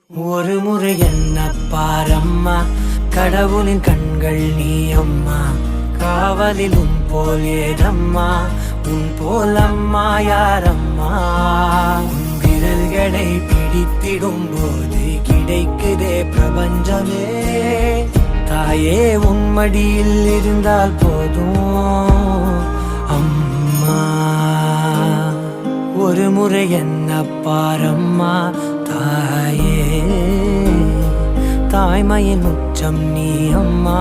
ஒரு முறை என்ன பாரம்மா, கடவுளின் கண்கள் நீ அம்மா. காவலில் உன் போல் ஏதம்மா, உன் போல் அம்மா யாரம்மா. உன் விரல்களை பிடித்திடும் போது கிடைக்குதே பிரபஞ்சமே. தாயே உன் மடியில் இருந்தால் போதும் அம்மா. ஒரு முறை என்ன பாரம்மா தாயே, தாய்மையின் உச்சம் நீ அம்மா.